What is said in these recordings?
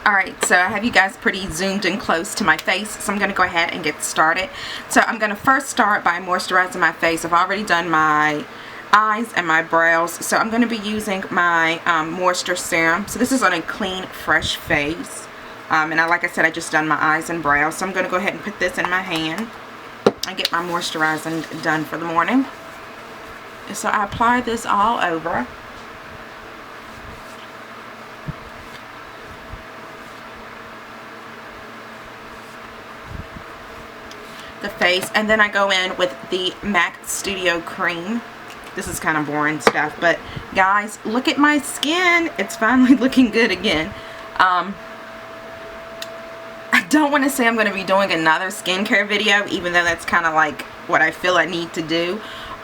Alright, so I have you guys pretty zoomed in close to my face, so I'm going to go ahead and get started. So I'm going to first start by moisturizing my face. I've already done my eyes and my brows, so I'm going to be using my moisture serum. So this is on a clean, fresh face. Like I said, I just done my eyes and brows, so I'm going to go ahead and put this in my hand and get my moisturizing done for the morning. And so I apply this all over. The face, and then I go in with the MAC Studio Cream. This is kind of boring stuff, but guys, look at my skin. It's finally looking good again. I don't want to say I'm going to be doing another skincare video, even though that's kind of like what I feel I need to do,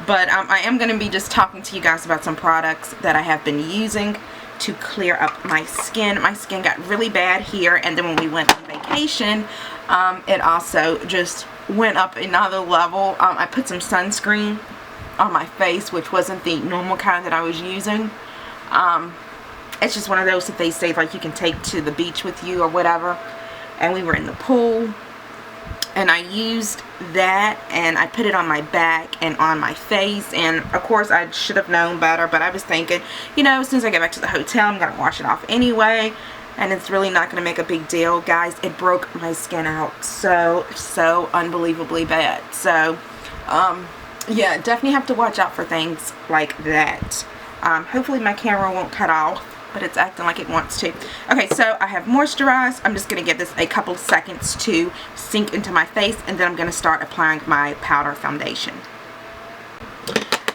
but I am going to be just talking to you guys about some products that I have been using to clear up my skin. My skin got really bad here, and then when we went on vacation, it also just went up another level. I put some sunscreen on my face, which wasn't the normal kind that I was using. It's just one of those that they say like you can take to the beach with you or whatever. And we were in the pool, and I used that, and I put it on my back and on my face. And of course I should have known better, but I was thinking, you know, as soon as I get back to the hotel, I'm gonna wash it off anyway, and it's really not going to make a big deal. Guys, it broke my skin out so unbelievably bad. So yeah, definitely have to watch out for things like that. Hopefully my camera won't cut off, but it's acting like it wants to. Okay, so I have moisturized. I'm just going to give this a couple of seconds to sink into my face, and then I'm going to start applying my powder foundation.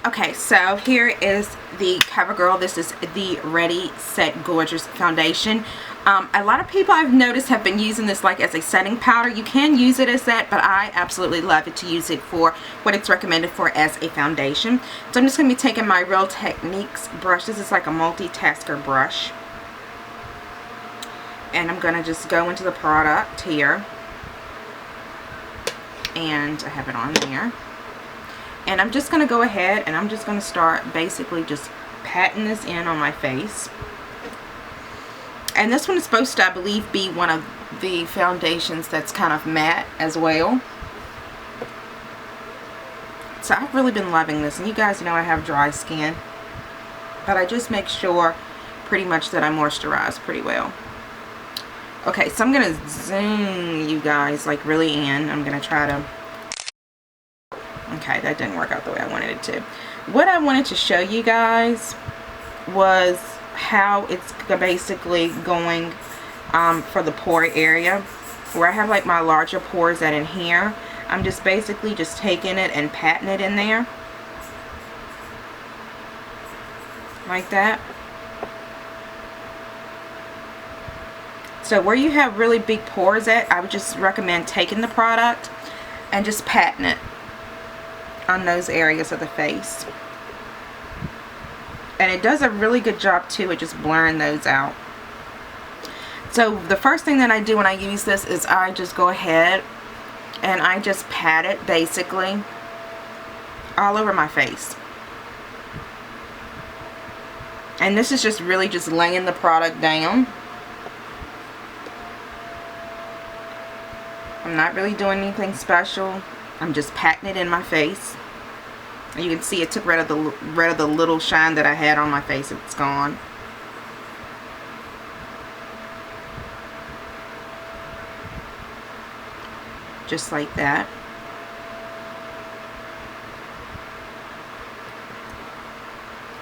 Okay, so here is the Covergirl. This is the Ready Set Gorgeous foundation. A lot of people I've noticed have been using this like as a setting powder. You can use it as that, but I absolutely love it to use it for what it's recommended for as a foundation. So I'm just going to be taking my Real Techniques brush. This is like a multitasker brush. And I'm going to just go into the product here. And I have it on there. And I'm just going to go ahead and I'm just going to start basically just patting this in on my face. And this one is supposed to, I believe, be one of the foundations that's kind of matte as well. So I've really been loving this. And you guys know I have dry skin. But I just make sure pretty much that I moisturize pretty well. Okay, so I'm going to zoom you guys like really in. I'm going to try to... Okay, that didn't work out the way I wanted it to. What I wanted to show you guys was how it's basically going for the pore area. Where I have like my larger pores that in here. I'm just basically just taking it and patting it in there. Like that. So where you have really big pores at, I would just recommend taking the product and just patting it on those areas of the face. And it does a really good job too at just blurring those out. So the first thing that I do when I use this is I just go ahead and I just pat it basically all over my face. And this is just really just laying the product down. I'm not really doing anything special. I'm just patting it in my face. You can see it took rid of the little shine that I had on my face. It's gone. Just like that.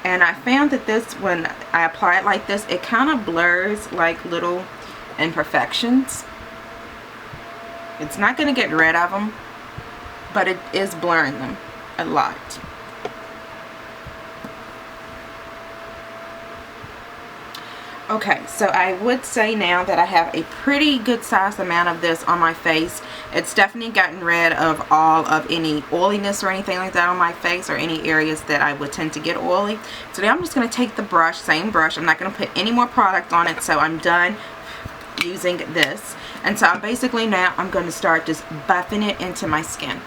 And I found that this, when I apply it like this, it kind of blurs like little imperfections. It's not going to get rid of them, but it is blurring them a lot. Okay, so I would say now that I have a pretty good sized amount of this on my face. It's definitely gotten rid of all of any oiliness or anything like that on my face, or any areas that I would tend to get oily. So now I'm just going to take the brush, same brush. I'm not going to put any more product on it, so I'm done using this. And so I'm basically now I'm going to start just buffing it into my skin.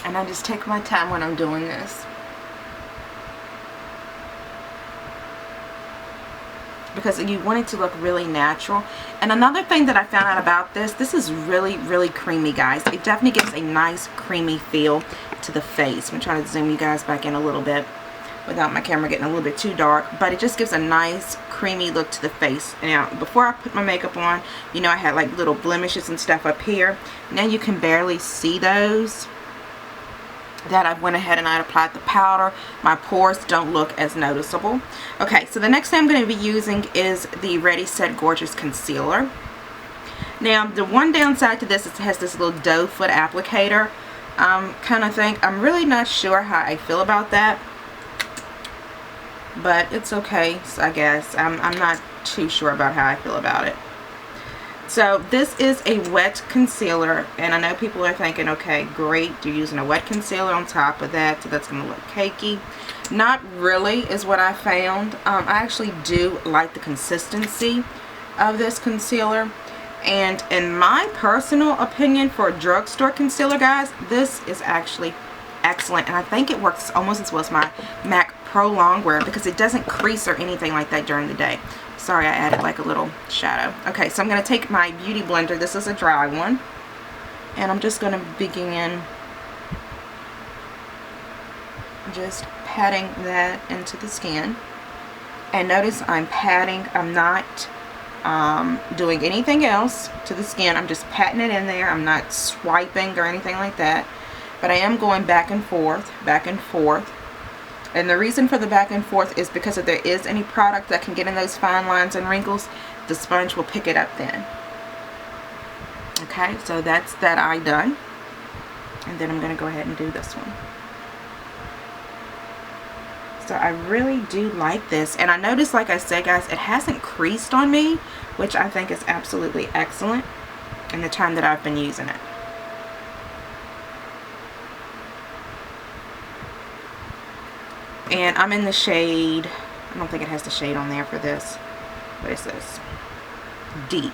And I just take my time when I'm doing this, because you want it to look really natural. And another thing that I found out about this is really, really creamy, guys. It definitely gives a nice creamy feel to the face. I'm trying to zoom you guys back in a little bit without my camera getting a little bit too dark, but it just gives a nice creamy look to the face. Now, before I put my makeup on, you know, I had like little blemishes and stuff up here. Now you can barely see those. That I went ahead and I applied the powder. My pores don't look as noticeable. Okay, so the next thing I'm going to be using is the Ready Set Gorgeous Concealer. Now, the one downside to this is it has this little doe foot applicator kind of thing. I'm really not sure how I feel about that, but it's okay, so I guess. I'm not too sure about how I feel about it. So this is a wet concealer, and I know people are thinking, okay, great, you're using a wet concealer on top of that, so that's going to look cakey. Not really is what I found. I actually do like the consistency of this concealer, and in my personal opinion, for a drugstore concealer, guys, this is actually excellent, and I think it works almost as well as my MAC Pro Longwear, because it doesn't crease or anything like that during the day. Sorry, I added like a little shadow. Okay, so I'm going to take my beauty blender. This is a dry one, and I'm just going to begin just patting that into the skin. And notice I'm patting. I'm not doing anything else to the skin. I'm just patting it in there. I'm not swiping or anything like that, but I am going back and forth, back and forth. And the reason for the back and forth is because if there is any product that can get in those fine lines and wrinkles, the sponge will pick it up then. Okay, so that's that eye done. And then I'm going to go ahead and do this one. So I really do like this. And I noticed, like I said, guys, it hasn't creased on me, which I think is absolutely excellent in the time that I've been using it. And I'm in the shade, I don't think it has the shade on there for this. What is this? Deep.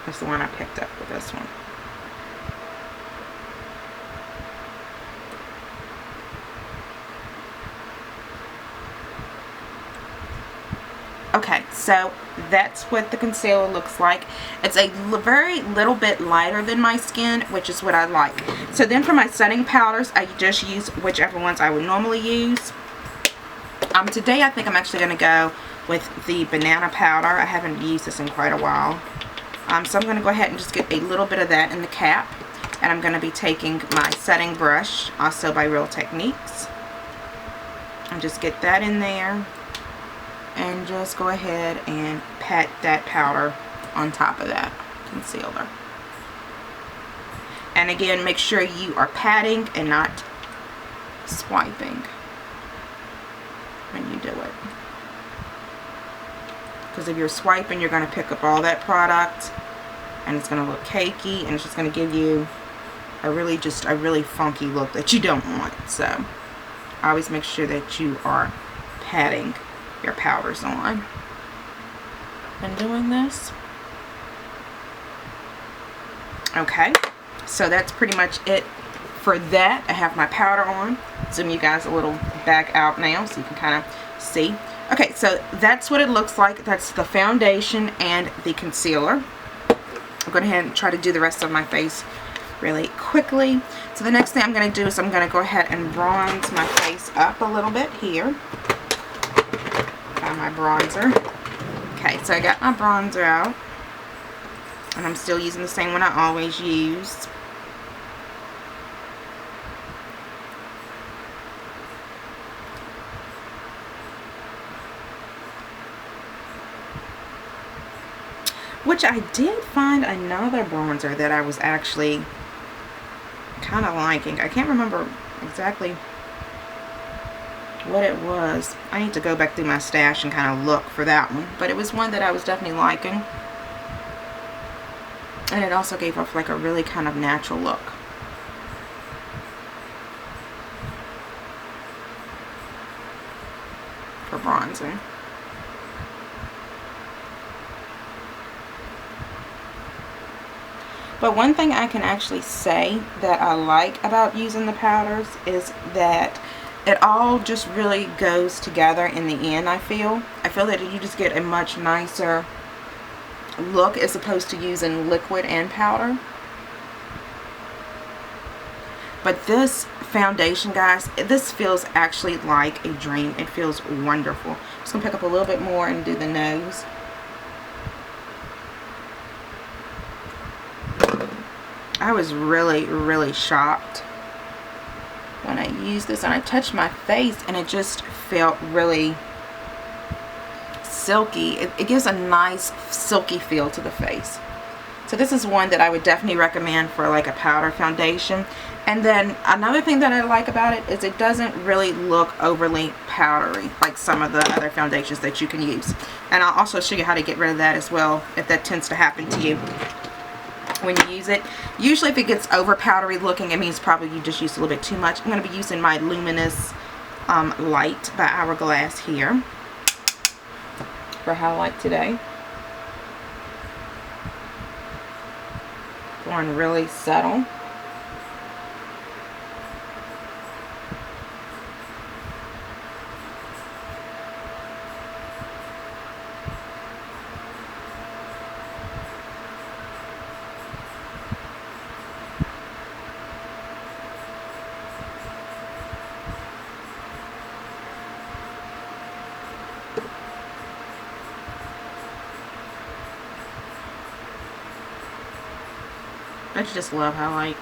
That's the one I picked up with this one. Okay, so that's what the concealer looks like. It's a very little bit lighter than my skin, which is what I like. So then for my setting powders, I just use whichever ones I would normally use. Today I think I'm actually going to go with the banana powder. I haven't used this in quite a while. So I'm going to go ahead and just get a little bit of that in the cap. And I'm going to be taking my setting brush, also by Real Techniques. And just get that in there. And just go ahead and pat that powder on top of that concealer. And again, make sure you are patting and not swiping when you do it. Because if you're swiping, you're going to pick up all that product, and it's going to look cakey, and it's just going to give you a really funky look that you don't want. So always make sure that you are patting your powders on and doing this. Okay, so that's pretty much it for that. I have my powder on. Zoom you guys a little back out now so you can kind of see. Okay, so that's what it looks like. That's the foundation and the concealer. I'm going to go ahead and try to do the rest of my face really quickly. So the next thing I'm going to do is I'm going to go ahead and bronze my face up a little bit here. My bronzer. Okay, so I got my bronzer out, and I'm still using the same one I always use. Which I did find another bronzer that I was actually kind of liking. I can't remember exactly what it was. I need to go back through my stash and kind of look for that one, but it was one that I was definitely liking, and it also gave off like a really kind of natural look. For bronzing. But one thing I can actually say that I like about using the powders is that it all just really goes together in the end. I feel that you just get a much nicer look as opposed to using liquid and powder. But this foundation, guys, this feels actually like a dream. It feels wonderful. I'm just gonna pick up a little bit more and do the nose. I was really shocked when I used this, and I touched my face and it just felt really silky. It gives a nice silky feel to the face. So this is one that I would definitely recommend for like a powder foundation. And then another thing that I like about it is it doesn't really look overly powdery like some of the other foundations that you can use. And I'll also show you how to get rid of that as well if that tends to happen to you when you use it. Usually if it gets over powdery looking, it means probably you just used a little bit too much. I'm going to be using my Luminous Light by Hourglass here for highlight today. Going really subtle. I just love highlight.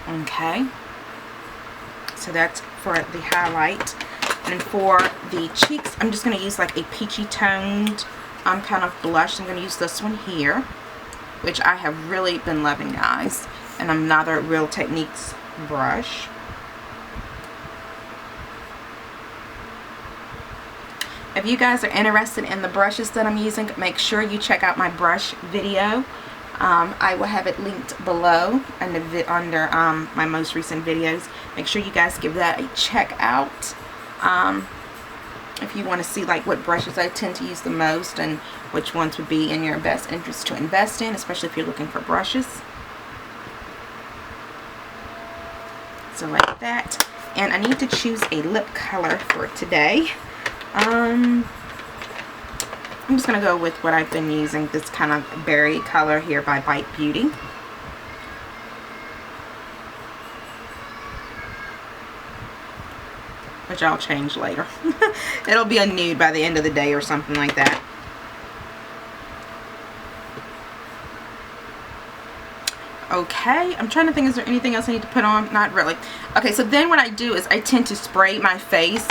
Okay, so that's for the highlight. And for the cheeks, I'm just going to use like a peachy toned kind of blush. I'm going to use this one here, which I have really been loving, guys. And another Real Techniques brush. If you guys are interested in the brushes that I'm using, make sure you check out my brush video. I will have it linked below under my most recent videos. Make sure you guys give that a check out. If you want to see like what brushes I tend to use the most and which ones would be in your best interest to invest in, especially if you're looking for brushes. So like that. And I need to choose a lip color for today. I'm just going to go with what I've been using, this kind of berry color here by Bite Beauty. Which I'll change later. It'll be a nude by the end of the day or something like that. Okay, I'm trying to think, is there anything else I need to put on? Not really. Okay, so then what I do is I tend to spray my face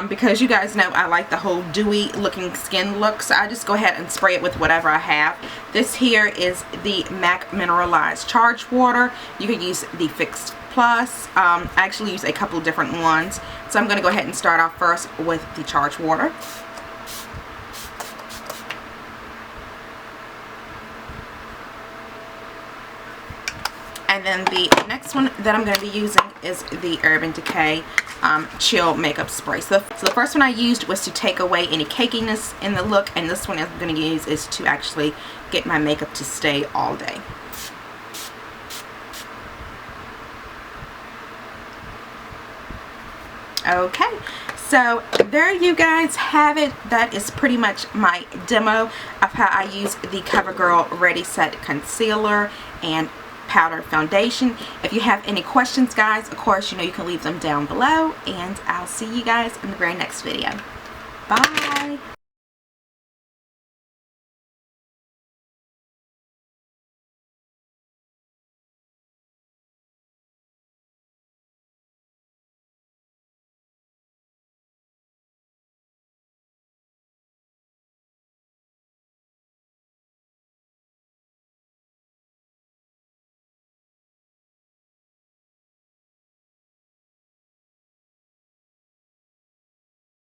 because you guys know I like the whole dewy looking skin look, so I just go ahead and spray it with whatever I have. This here is the MAC Mineralized Charged Water. You can use the Fixed Plus. I actually use a couple different ones, so I'm going to go ahead and start off first with the Charged Water. And then the next one that I'm going to be using is the Urban Decay Chill Makeup Spray. So the first one I used was to take away any cakiness in the look, and this one I'm going to use is to actually get my makeup to stay all day. Okay, so there you guys have it. That is pretty much my demo of how I use the Covergirl Ready Set Concealer and Powder Foundation. If you have any questions, guys, of course, you know you can leave them down below, and I'll see you guys in the very next video. Bye!